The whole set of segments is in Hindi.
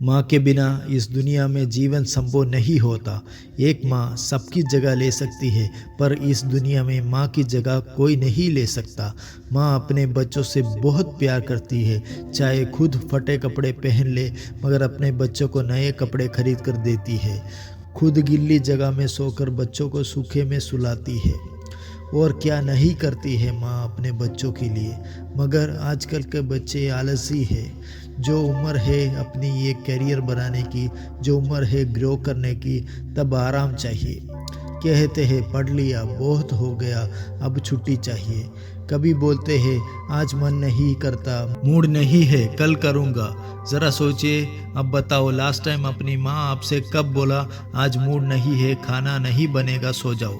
माँ के बिना इस दुनिया में जीवन संभव नहीं होता। एक माँ सबकी जगह ले सकती है, पर इस दुनिया में माँ की जगह कोई नहीं ले सकता। माँ अपने बच्चों से बहुत प्यार करती है, चाहे खुद फटे कपड़े पहन ले, मगर अपने बच्चों को नए कपड़े खरीद कर देती है। खुद गिल्ली जगह में सोकर बच्चों को सूखे में सुलाती है। और क्या नहीं करती है माँ अपने बच्चों के लिए। मगर आजकल के बच्चे आलसी है। जो उम्र है अपनी ये करियर बनाने की, जो उम्र है ग्रो करने की, तब आराम चाहिए। कहते हैं पढ़ लिया, बहुत हो गया, अब छुट्टी चाहिए। कभी बोलते हैं आज मन नहीं करता, मूड नहीं है, कल करूँगा। ज़रा सोचिए, अब बताओ लास्ट टाइम अपनी माँ आपसे कब बोला आज मूड नहीं है, खाना नहीं बनेगा, सो जाओ,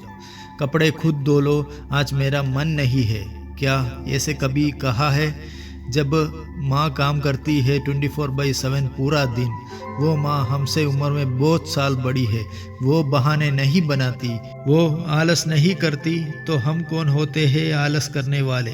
कपड़े खुद धो लो, आज मेरा मन नहीं है। क्या ऐसे कभी कहा है? जब माँ काम करती है 24/7 पूरा दिन, वो माँ हमसे उम्र में बहुत साल बड़ी है। वो बहाने नहीं बनाती, वो आलस नहीं करती, तो हम कौन होते हैं आलस करने वाले।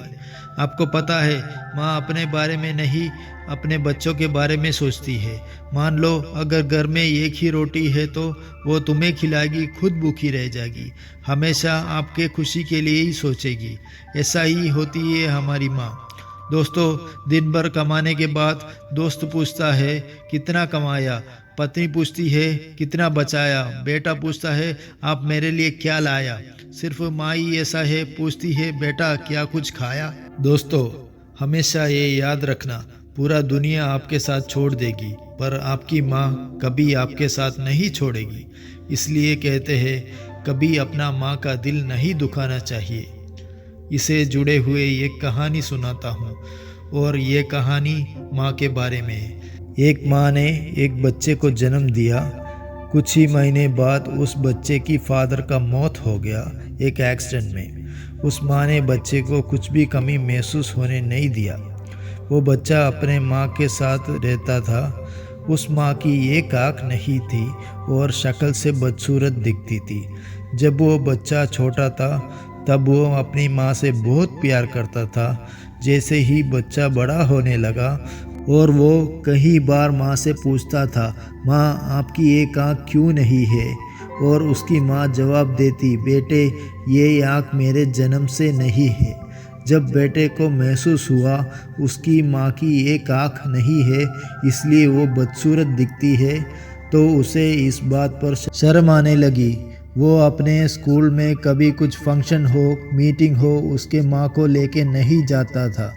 आपको पता है माँ अपने बारे में नहीं, अपने बच्चों के बारे में सोचती है। मान लो अगर घर में एक ही रोटी है तो वो तुम्हें खिलाएगी, खुद भूखी रह जाएगी। हमेशा आपके खुशी के लिए ही सोचेगी। ऐसा ही होती है हमारी माँ। दोस्तों, दिन भर कमाने के बाद दोस्त पूछता है कितना कमाया, पत्नी पूछती है कितना बचाया, बेटा पूछता है आप मेरे लिए क्या लाया। सिर्फ माँ ही ऐसा है, पूछती है बेटा क्या कुछ खाया। दोस्तों, हमेशा ये याद रखना, पूरा दुनिया आपके साथ छोड़ देगी, पर आपकी माँ कभी आपके साथ नहीं छोड़ेगी। इसलिए कहते हैं कभी अपना माँ का दिल नहीं दुखाना चाहिए। इसे जुड़े हुए एक कहानी सुनाता हूँ, और ये कहानी माँ के बारे में है। एक माँ ने एक बच्चे को जन्म दिया। कुछ ही महीने बाद उस बच्चे की फादर का मौत हो गया एक एक्सीडेंट में। उस माँ ने बच्चे को कुछ भी कमी महसूस होने नहीं दिया। वो बच्चा अपने माँ के साथ रहता था। उस माँ की एक आँख नहीं थी और शक्ल से बदसूरत दिखती थी। जब वो बच्चा छोटा था तब वो अपनी माँ से बहुत प्यार करता था। जैसे ही बच्चा बड़ा होने लगा और वो कई बार माँ से पूछता था माँ आपकी एक आँख क्यों नहीं है, और उसकी माँ जवाब देती बेटे ये आँख मेरे जन्म से नहीं है। जब बेटे को महसूस हुआ उसकी माँ की एक आँख नहीं है इसलिए वो बदसूरत दिखती है, तो उसे इस बात पर शर्म आने लगी। वो अपने स्कूल में कभी कुछ फंक्शन हो, मीटिंग हो, उसके माँ को लेके नहीं जाता था,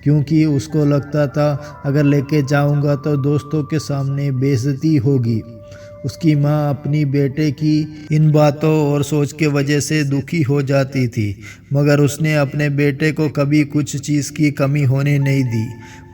क्योंकि उसको लगता था अगर लेके जाऊंगा तो दोस्तों के सामने बेइज्जती होगी। उसकी माँ अपनी बेटे की इन बातों और सोच के वजह से दुखी हो जाती थी, मगर उसने अपने बेटे को कभी कुछ चीज़ की कमी होने नहीं दी।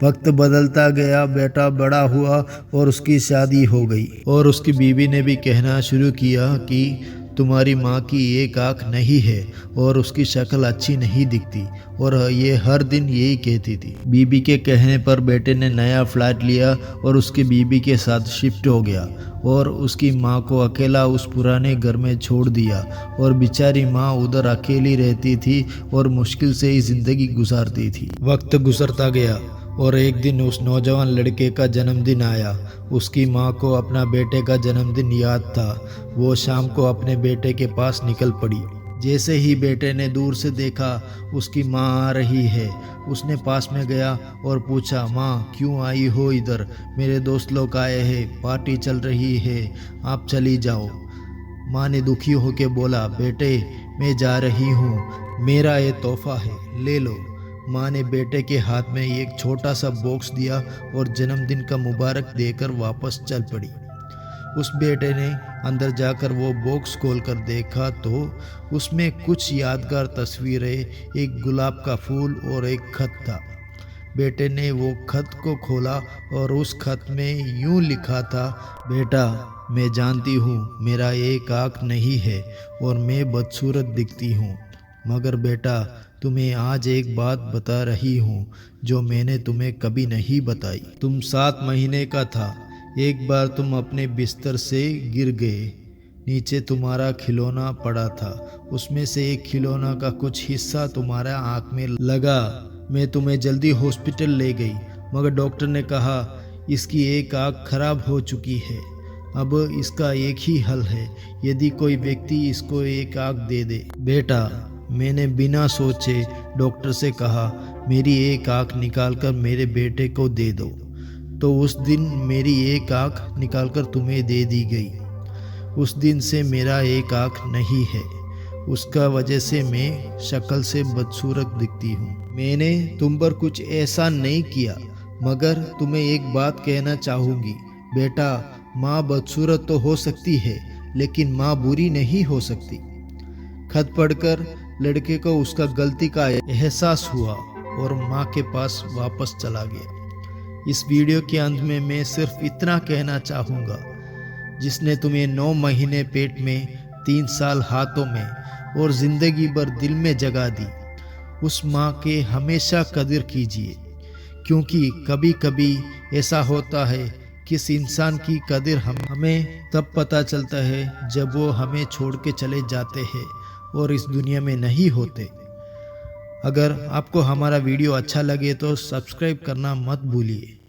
वक्त बदलता गया, बेटा बड़ा हुआ और उसकी शादी हो गई, और उसकी बीवी ने भी कहना शुरू किया कि तुम्हारी माँ की एक आँख नहीं है और उसकी शक्ल अच्छी नहीं दिखती, और ये हर दिन यही कहती थी। बीबी के कहने पर बेटे ने नया फ्लैट लिया और उसकी बीबी के साथ शिफ्ट हो गया, और उसकी माँ को अकेला उस पुराने घर में छोड़ दिया, और बेचारी माँ उधर अकेली रहती थी और मुश्किल से ही जिंदगी गुजारती थी। वक्त गुजरता गया और एक दिन उस नौजवान लड़के का जन्मदिन आया। उसकी माँ को अपना बेटे का जन्मदिन याद था। वो शाम को अपने बेटे के पास निकल पड़ी। जैसे ही बेटे ने दूर से देखा उसकी माँ आ रही है, उसने पास में गया और पूछा माँ क्यों आई हो इधर, मेरे दोस्त लोग आए हैं, पार्टी चल रही है, आप चली जाओ। माँ ने दुखी होकर बोला बेटे मैं जा रही हूँ, मेरा ये तोहफा है, ले लो। माँ ने बेटे के हाथ में एक छोटा सा बॉक्स दिया और जन्मदिन का मुबारक देकर वापस चल पड़ी। उस बेटे ने अंदर जाकर वो बॉक्स खोलकर देखा तो उसमें कुछ यादगार तस्वीरें, एक गुलाब का फूल और एक खत था। बेटे ने वो खत को खोला और उस खत में यूं लिखा था बेटा मैं जानती हूँ मेरा एक आँख नहीं है और मैं बदसूरत दिखती हूँ, मगर बेटा तुम्हें आज एक बात बता रही हूँ जो मैंने तुम्हें कभी नहीं बताई। तुम 7 महीने का था, एक बार तुम अपने बिस्तर से गिर गए, नीचे तुम्हारा खिलौना पड़ा था, उसमें से एक खिलौना का कुछ हिस्सा तुम्हारा आँख में लगा। मैं तुम्हें जल्दी हॉस्पिटल ले गई, मगर डॉक्टर ने कहा इसकी एक आँख खराब हो चुकी है। अब इसका एक ही हल है, यदि कोई व्यक्ति इसको एक आँख दे दे। बेटा, मैंने बिना सोचे डॉक्टर से कहा, मेरी एक आँख निकालकर मेरे बेटे को दे दो। तो उस दिन मेरी एक आँख निकालकर तुम्हें दे दी गई। उस दिन से मेरा एक आँख नहीं है। उसका वजह से मैं शक्ल से बदसूरत दिखती हूँ। मैंने तुम पर कुछ एहसान नहीं किया, मगर तुम्हें एक बात कहना चाहूँगी। बेटा, माँ बदसूरत तो हो सकती है, लेकिन माँ बुरी नहीं हो सकती। खत पढ़कर लड़के को उसका गलती का एहसास हुआ और माँ के पास वापस चला गया। इस वीडियो के अंत में मैं सिर्फ इतना कहना चाहूँगा, जिसने तुम्हें 9 महीने पेट में, 3 साल हाथों में और ज़िंदगी भर दिल में जगह दी, उस माँ के हमेशा कदर कीजिए। क्योंकि कभी कभी ऐसा होता है, किस इंसान की कदर हमें तब पता चलता है जब वो हमें छोड़ के चले जाते हैं और इस दुनिया में नहीं होते। अगर आपको हमारा वीडियो अच्छा लगे तो सब्सक्राइब करना मत भूलिए।